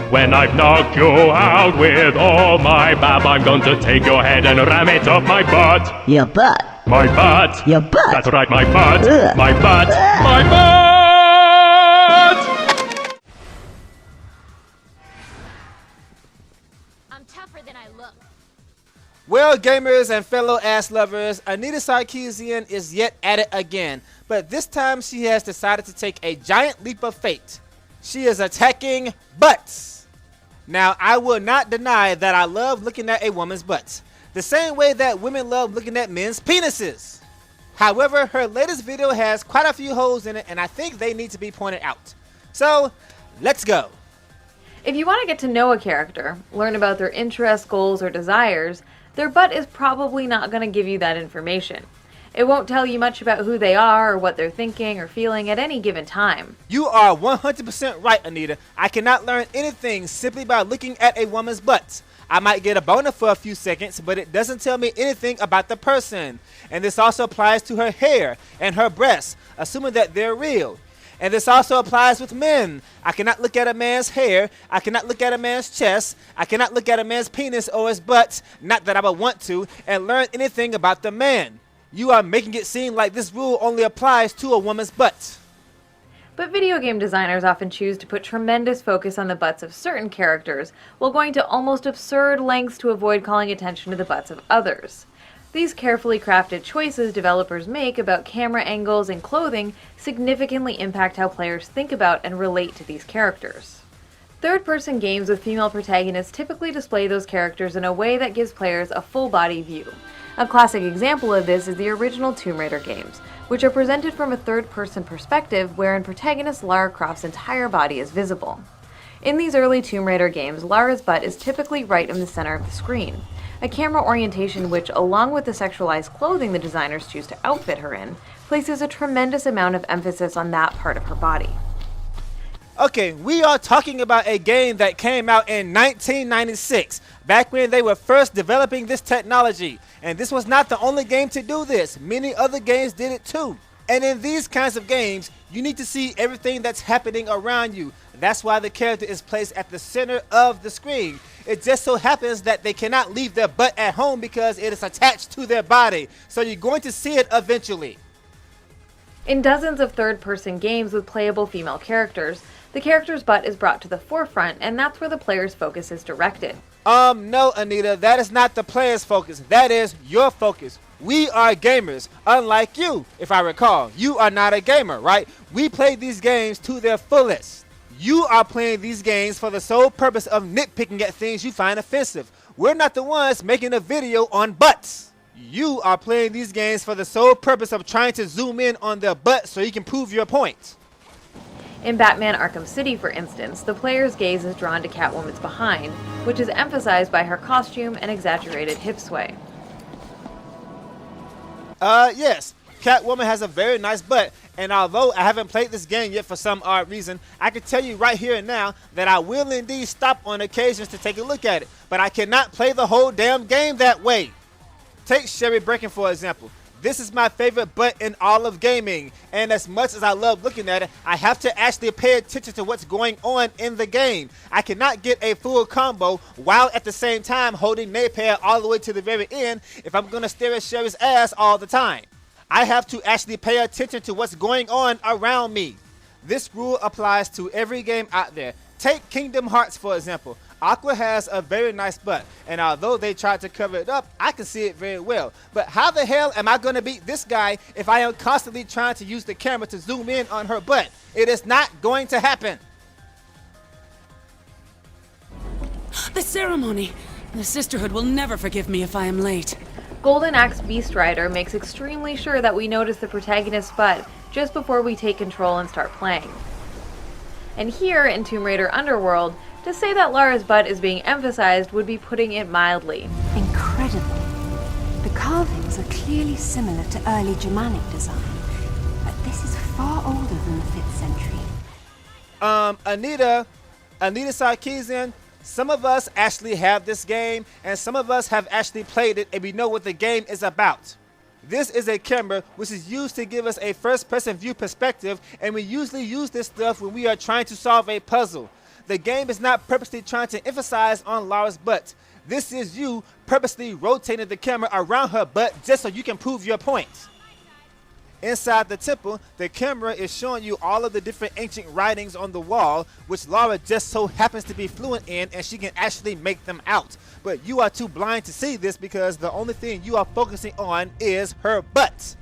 When I've knocked you out with all my bab, I'm going to take your head and ram it up my butt. Your butt. My butt. Your butt. That's right, my butt. Ugh. My butt. Ugh. My butt! I'm tougher than I look. Well, gamers and fellow ass lovers, Anita Sarkeesian is yet at it again, but this time she has decided to take a giant leap of faith. She is attacking butts. Now, I will not deny that I love looking at a woman's butt, the same way that women love looking at men's penises. However, her latest video has quite a few holes in it, and I think they need to be pointed out. So, let's go. If you want to get to know a character, learn about their interests, goals, or desires, their butt is probably not going to give you that information. It won't tell you much about who they are or what they're thinking or feeling at any given time. You are 100% right, Anita. I cannot learn anything simply by looking at a woman's butt. I might get a boner for a few seconds, but it doesn't tell me anything about the person. And this also applies to her hair and her breasts, assuming that they're real. And this also applies with men. I cannot look at a man's hair. I cannot look at a man's chest. I cannot look at a man's penis or his butt, not that I would want to, and learn anything about the man. You are making it seem like this rule only applies to a woman's butt. But video game designers often choose to put tremendous focus on the butts of certain characters, while going to almost absurd lengths to avoid calling attention to the butts of others. These carefully crafted choices developers make about camera angles and clothing significantly impact how players think about and relate to these characters. Third-person games with female protagonists typically display those characters in a way that gives players a full-body view. A classic example of this is the original Tomb Raider games, which are presented from a third-person perspective wherein protagonist Lara Croft's entire body is visible. In these early Tomb Raider games, Lara's butt is typically right in the center of the screen, a camera orientation which, along with the sexualized clothing the designers choose to outfit her in, places a tremendous amount of emphasis on that part of her body. Okay, we are talking about a game that came out in 1996, back when they were first developing this technology. And this was not the only game to do this. Many other games did it too. And in these kinds of games, you need to see everything that's happening around you. That's why the character is placed at the center of the screen. It just so happens that they cannot leave their butt at home because it is attached to their body. So you're going to see it eventually. In dozens of third-person games with playable female characters, the character's butt is brought to the forefront, and that's where the player's focus is directed. No, Anita, that is not the player's focus. That is your focus. We are gamers, unlike you, if I recall. You are not a gamer, right? We play these games to their fullest. You are playing these games for the sole purpose of nitpicking at things you find offensive. We're not the ones making a video on butts. You are playing these games for the sole purpose of trying to zoom in on their butt so you can prove your point. In Batman Arkham City, for instance, the player's gaze is drawn to Catwoman's behind, which is emphasized by her costume and exaggerated hip sway. Yes, Catwoman has a very nice butt, and although I haven't played this game yet for some odd reason, I can tell you right here and now that I will indeed stop on occasions to take a look at it, but I cannot play the whole damn game that way. Take Sherry Brecken for example. This is my favorite butt in all of gaming, and as much as I love looking at it, I have to actually pay attention to what's going on in the game. I cannot get a full combo while at the same time holding Napier all the way to the very end if I'm going to stare at Sherry's ass all the time. I have to actually pay attention to what's going on around me. This rule applies to every game out there. Take Kingdom Hearts for example. Aqua has a very nice butt, and although they tried to cover it up, I can see it very well. But how the hell am I going to beat this guy if I am constantly trying to use the camera to zoom in on her butt? It is not going to happen. The ceremony! The Sisterhood will never forgive me if I am late. Golden Axe Beast Rider makes extremely sure that we notice the protagonist's butt just before we take control and start playing. And here in Tomb Raider Underworld, to say that Lara's butt is being emphasized would be putting it mildly. Incredible. The carvings are clearly similar to early Germanic design, but this is far older than the 5th century. Anita Sarkeesian, some of us actually have this game, and some of us have actually played it, and we know what the game is about. This is a camera which is used to give us a first-person view perspective, and we usually use this stuff when we are trying to solve a puzzle. The game is not purposely trying to emphasize on Lara's butt. This is you purposely rotating the camera around her butt just so you can prove your point. Inside the temple, the camera is showing you all of the different ancient writings on the wall, which Lara just so happens to be fluent in, and she can actually make them out. But you are too blind to see this because the only thing you are focusing on is her butt.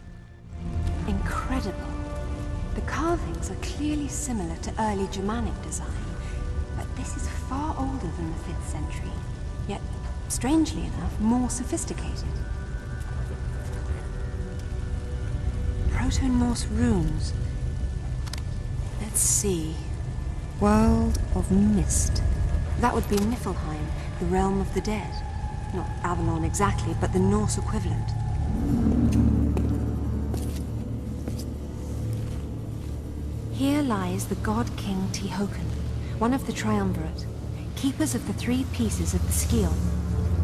Incredible. The carvings are clearly similar to early Germanic design, but this is far older than the 5th century, yet, strangely enough, more sophisticated. Proto-Norse runes. Let's see. World of Mist. That would be Niflheim, the realm of the dead. Not Avalon exactly, but the Norse equivalent. Here lies the god king Tihocan, one of the triumvirate, keepers of the 3 pieces of the Scion,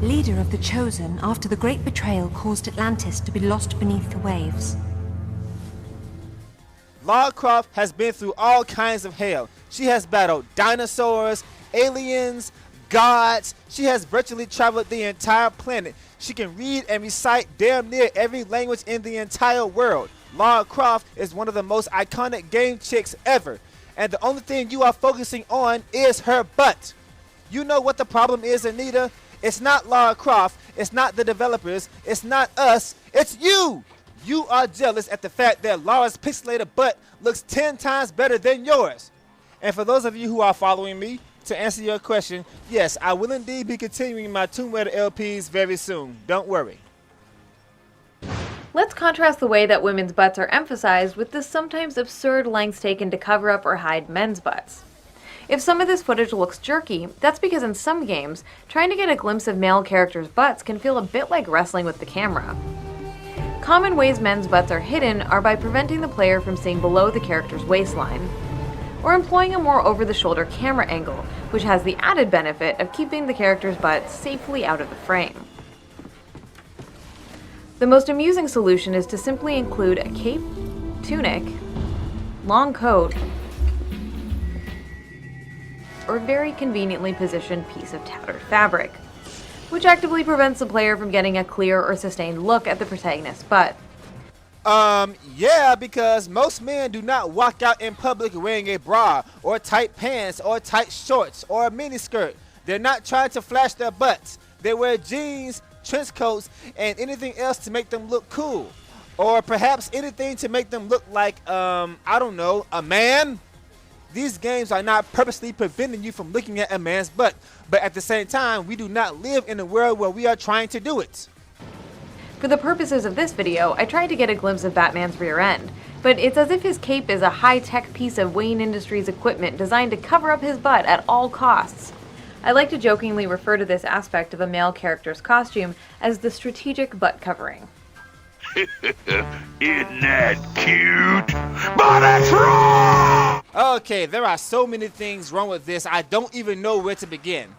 leader of the Chosen after the great betrayal caused Atlantis to be lost beneath the waves. Lara Croft has been through all kinds of hell. She has battled dinosaurs, aliens, gods. She has virtually traveled the entire planet. She can read and recite damn near every language in the entire world. Lara Croft is one of the most iconic game chicks ever. And the only thing you are focusing on is her butt. You know what the problem is, Anita? It's not Lara Croft. It's not the developers. It's not us. It's you. You are jealous at the fact that Lara's pixelated butt looks 10 times better than yours. And for those of you who are following me, to answer your question, yes, I will indeed be continuing my Tomb Raider LPs very soon. Don't worry. Let's contrast the way that women's butts are emphasized with the sometimes absurd lengths taken to cover up or hide men's butts. If some of this footage looks jerky, that's because in some games, trying to get a glimpse of male characters' butts can feel a bit like wrestling with the camera. Common ways men's butts are hidden are by preventing the player from seeing below the character's waistline, or employing a more over-the-shoulder camera angle, which has the added benefit of keeping the character's butt safely out of the frame. The most amusing solution is to simply include a cape, tunic, long coat, or very conveniently positioned piece of tattered fabric, which actively prevents the player from getting a clear or sustained look at the protagonist's butt. Yeah, because most men do not walk out in public wearing a bra, or tight pants, or tight shorts, or a miniskirt. They're not trying to flash their butts. They wear jeans, trench coats, and anything else to make them look cool. Or perhaps anything to make them look like, I don't know, a man? These games are not purposely preventing you from looking at a man's butt, but at the same time, we do not live in a world where we are trying to do it. For the purposes of this video, I tried to get a glimpse of Batman's rear end, but it's as if his cape is a high-tech piece of Wayne Industries equipment designed to cover up his butt at all costs. I like to jokingly refer to this aspect of a male character's costume as the strategic butt covering. Isn't that cute? But it's wrong! Okay, there are so many things wrong with this, I don't even know where to begin.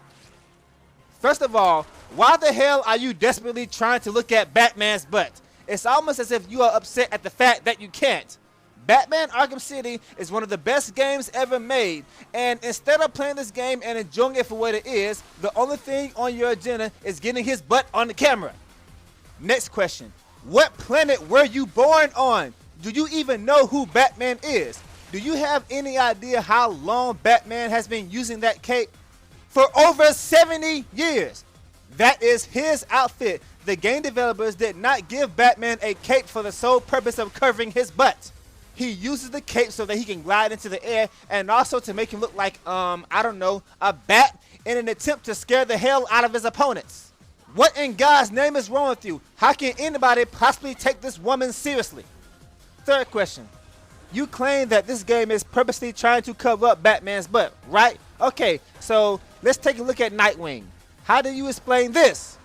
First of all, why the hell are you desperately trying to look at Batman's butt? It's almost as if you are upset at the fact that you can't. Batman Arkham City is one of the best games ever made, and instead of playing this game and enjoying it for what it is, the only thing on your agenda is getting his butt on the camera. Next question. What planet were you born on? Do you even know who Batman is? Do you have any idea how long Batman has been using that cape? For over 70 years. That is his outfit. The game developers did not give Batman a cape for the sole purpose of covering his butt. He uses the cape so that he can glide into the air and also to make him look like, I don't know, a bat in an attempt to scare the hell out of his opponents. What in God's name is wrong with you? How can anybody possibly take this woman seriously? Third question. You claim that this game is purposely trying to cover up Batman's butt, right? Okay, so let's take a look at Nightwing. How do you explain this?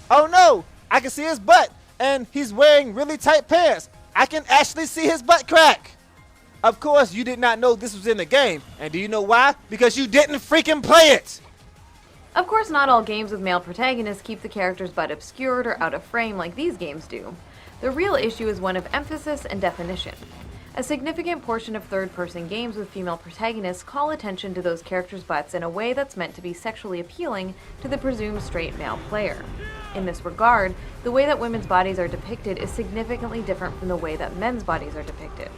Oh no, I can see his butt, and he's wearing really tight pants. I can actually see his butt crack. Of course, you did not know this was in the game, and do you know why? Because you didn't freaking play it. Of course, not all games with male protagonists keep the character's butt obscured or out of frame like these games do. The real issue is one of emphasis and definition. A significant portion of third-person games with female protagonists call attention to those characters' butts in a way that's meant to be sexually appealing to the presumed straight male player. In this regard, the way that women's bodies are depicted is significantly different from the way that men's bodies are depicted.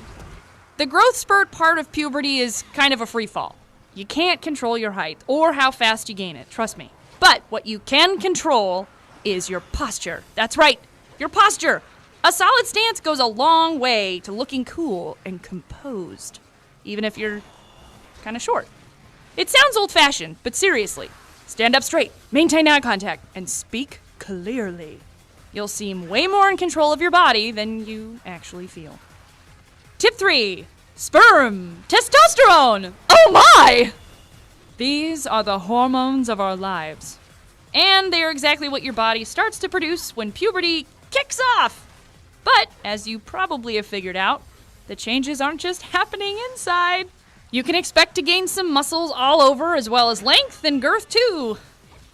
The growth spurt part of puberty is kind of a free fall. You can't control your height or how fast you gain it, trust me. But what you can control is your posture. That's right, your posture. A solid stance goes a long way to looking cool and composed, even if you're kind of short. It sounds old-fashioned, but seriously, stand up straight, maintain eye contact, and speak clearly. You'll seem way more in control of your body than you actually feel. Tip 3. Sperm. Testosterone. Oh my! These are the hormones of our lives. And they are exactly what your body starts to produce when puberty kicks off. But, as you probably have figured out, the changes aren't just happening inside. You can expect to gain some muscles all over, as well as length and girth too.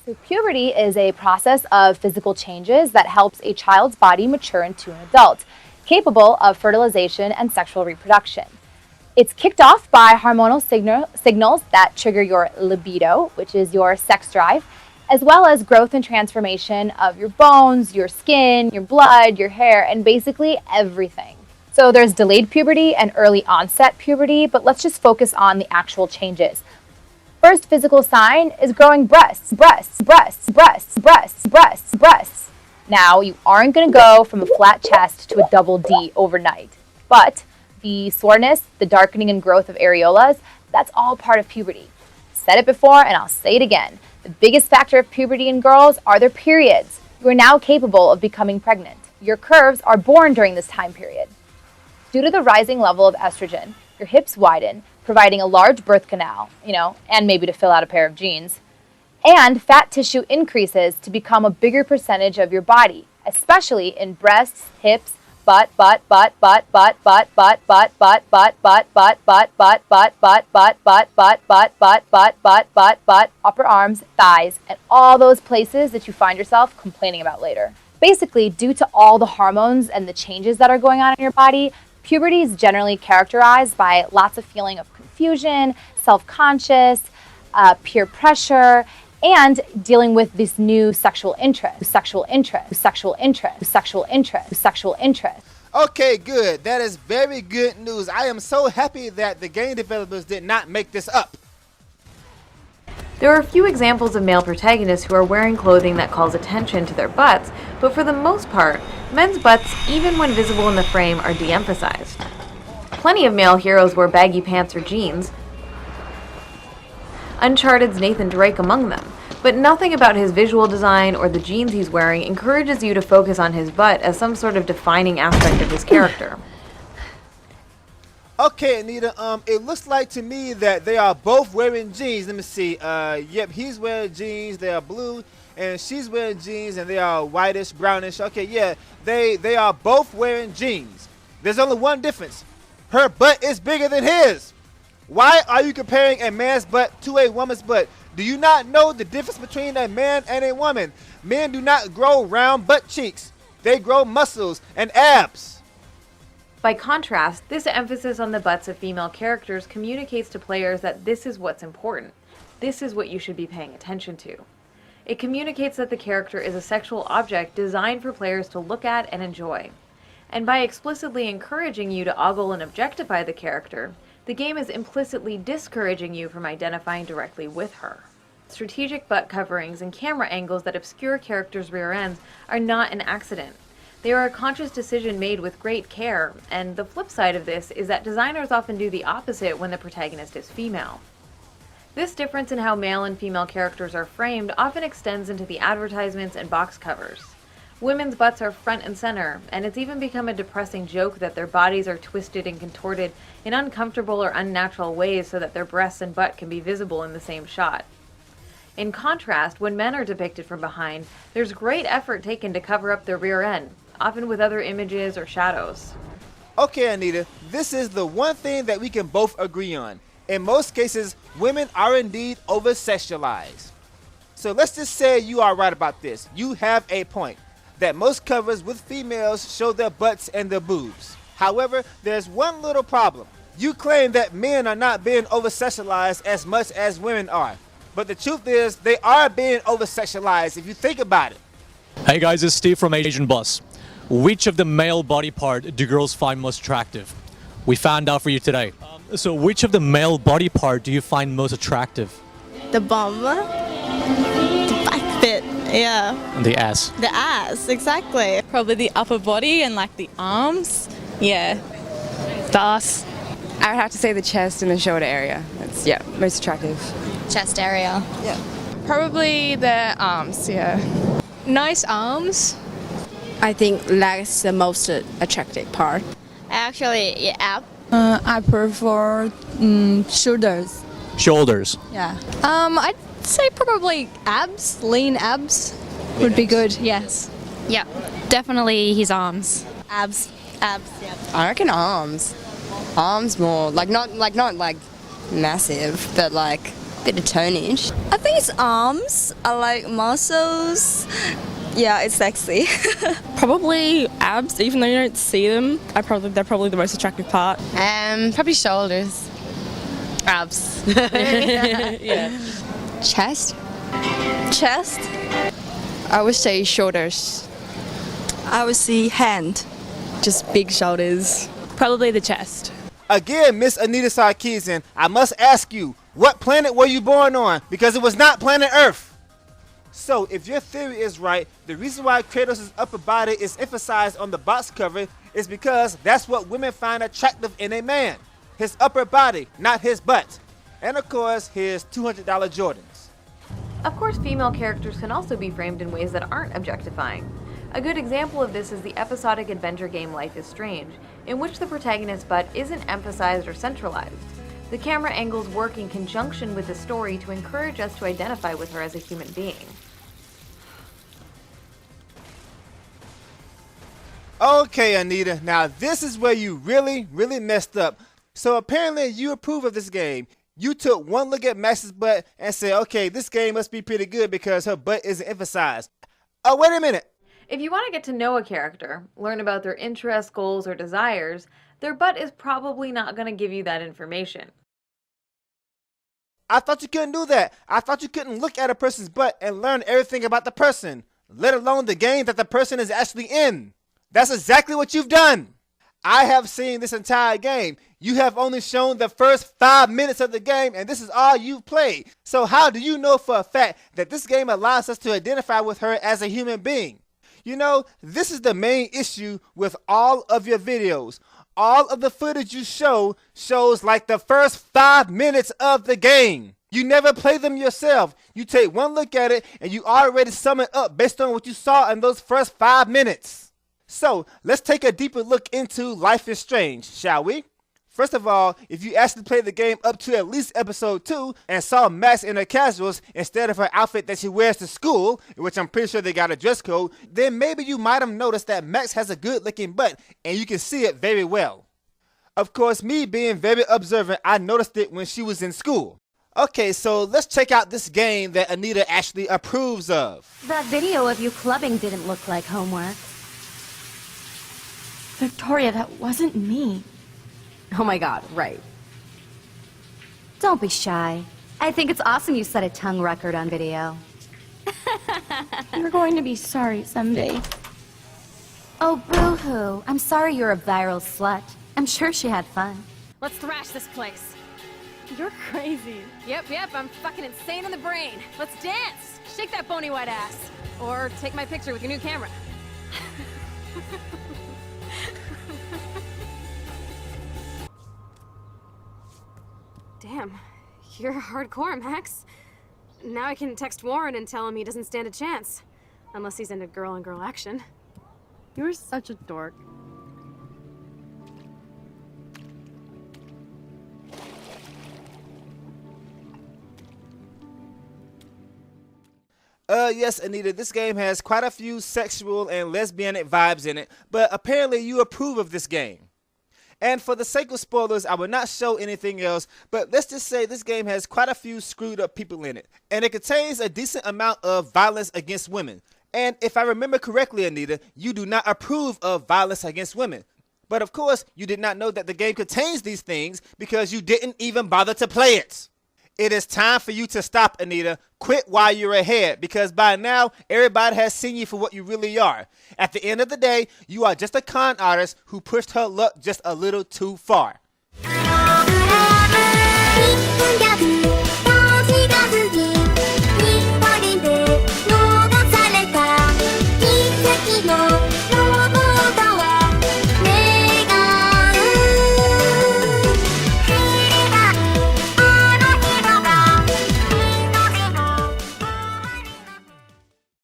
So puberty is a process of physical changes that helps a child's body mature into an adult, capable of fertilization and sexual reproduction. It's kicked off by hormonal signals that trigger your libido, which is your sex drive, as well as growth and transformation of your bones, your skin, your blood, your hair, and basically everything. So there's delayed puberty and early onset puberty, but let's just focus on the actual changes. First physical sign is growing breasts. Now, you aren't going to go from a flat chest to a double D overnight, but the soreness, the darkening and growth of areolas, that's all part of puberty. Said it before and I'll say it again. The biggest factor of puberty in girls are their periods. You are now capable of becoming pregnant. Your curves are born during this time period. Due to the rising level of estrogen, your hips widen, providing a large birth canal, and maybe to fill out a pair of jeans. And fat tissue increases to become a bigger percentage of your body, especially in breasts, hips, upper arms, thighs, and all those places that you find yourself complaining about later. Basically, due to all the hormones and the changes that are going on in your body, puberty is generally characterized by lots of feeling of confusion, self-conscious, peer pressure, and dealing with this new sexual interest. Okay, good. That is very good news. I am so happy that the game developers did not make this up. There are a few examples of male protagonists who are wearing clothing that calls attention to their butts, but for the most part, men's butts, even when visible in the frame, are de-emphasized. Plenty of male heroes wear baggy pants or jeans, Uncharted's Nathan Drake among them, but nothing about his visual design or the jeans he's wearing encourages you to focus on his butt as some sort of defining aspect of his character. Okay, Anita, it looks like to me that they are both wearing jeans. Let me see. Yep, he's wearing jeans. They are blue, and she's wearing jeans, and they are whitish, brownish. Okay, yeah, they are both wearing jeans. There's only one difference. Her butt is bigger than his. Why are you comparing a man's butt to a woman's butt? Do you not know the difference between a man and a woman? Men do not grow round butt cheeks. They grow muscles and abs. By contrast, this emphasis on the butts of female characters communicates to players that this is what's important. This is what you should be paying attention to. It communicates that the character is a sexual object designed for players to look at and enjoy. And by explicitly encouraging you to ogle and objectify the character, the game is implicitly discouraging you from identifying directly with her. Strategic butt coverings and camera angles that obscure characters' rear ends are not an accident. They are a conscious decision made with great care, and the flip side of this is that designers often do the opposite when the protagonist is female. This difference in how male and female characters are framed often extends into the advertisements and box covers. Women's butts are front and center, and it's even become a depressing joke that their bodies are twisted and contorted in uncomfortable or unnatural ways so that their breasts and butt can be visible in the same shot. In contrast, when men are depicted from behind, there's great effort taken to cover up their rear end, often with other images or shadows. Okay, Anita, this is the one thing that we can both agree on. In most cases, women are indeed over-sexualized. So let's just say you are right about this. You have a point that most covers with females show their butts and their boobs. However, there's one little problem. You claim that men are not being over-sexualized as much as women are. But the truth is, they are being over-sexualized if you think about it. Hey guys, it's Steve from Asian Bus. Which of the male body part do girls find most attractive? We found out for you today. So which of the male body part do you find most attractive? The bum. The back bit, yeah. The ass. The ass, exactly. Probably the upper body and like the arms. Yeah. The ass. I would have to say the chest and the shoulder area. That's, yeah, most attractive. Chest area. Yeah. Probably the arms, yeah. Nice arms. I think legs the most attractive part. Actually, yeah. I prefer shoulders. Shoulders. Yeah. I'd say probably abs, lean abs would be good, yes. Yeah, definitely his arms. Abs, yeah. I reckon arms. Arms more, not massive, but like a bit of tonage. I think it's arms. I like muscles. Yeah, it's sexy. Probably abs, even though you don't see them. They're probably the most attractive part. Probably shoulders. Abs. Yeah. Chest? Chest. I would say shoulders. I would see hand. Just big shoulders. Probably the chest. Again, Miss Anita Sarkeesian, I must ask you, what planet were you born on? Because it was not planet Earth. So, if your theory is right, the reason why Kratos' upper body is emphasized on the box cover is because that's what women find attractive in a man. His upper body, not his butt. And of course, his $200 Jordans. Of course, female characters can also be framed in ways that aren't objectifying. A good example of this is the episodic adventure game Life is Strange, in which the protagonist's butt isn't emphasized or centralized. The camera angles work in conjunction with the story to encourage us to identify with her as a human being. Okay, Anita, now this is where you really messed up. So apparently you approve of this game. You took one look at Max's butt and said, okay, this game must be pretty good because her butt isn't emphasized. Oh, wait a minute. If you want to get to know a character, learn about their interests, goals, or desires, their butt is probably not going to give you that information. I thought you couldn't do that. I thought you couldn't look at a person's butt and learn everything about the person, let alone the game that the person is actually in. That's exactly what you've done. I have seen this entire game. You have only shown the first 5 minutes of the game, and this is all you've played. So how do you know for a fact that this game allows us to identify with her as a human being? You know, this is the main issue with all of your videos. All of the footage you shows like the first 5 minutes of the game. You never play them yourself. You take one look at it and you already sum it up based on what you saw in those first 5 minutes. So let's take a deeper look into Life is Strange, shall we? First of all, if you actually played the game up to at least episode 2 and saw Max in her casuals instead of her outfit that she wears to school, which I'm pretty sure they got a dress code, then maybe you might have noticed that Max has a good looking butt and you can see it very well. Of course, me being very observant, I noticed it when she was in school. Okay, so let's check out this game that Anita actually approves of. That video of you clubbing didn't look like homework. Victoria, that wasn't me. Oh my god, right. Don't be shy. I think it's awesome you set a tongue record on video. You're going to be sorry someday. Oh, boo-hoo. I'm sorry you're a viral slut. I'm sure she had fun. Let's thrash this place. You're crazy. Yep, I'm fucking insane in the brain. Let's dance. Shake that bony white ass. Or take my picture with your new camera. Damn, you're hardcore, Max. Now I can text Warren and tell him he doesn't stand a chance. Unless he's into girl-on-girl action. You're such a dork. Yes, Anita, this game has quite a few sexual and lesbianic vibes in it, but apparently you approve of this game. And for the sake of spoilers, I will not show anything else, but let's just say this game has quite a few screwed up people in it, and it contains a decent amount of violence against women. And if I remember correctly, Anita, you do not approve of violence against women. But of course, you did not know that the game contains these things because you didn't even bother to play it. It is time for you to stop, Anita. Quit while you're ahead, because by now, everybody has seen you for what you really are. At the end of the day, you are just a con artist who pushed her luck just a little too far.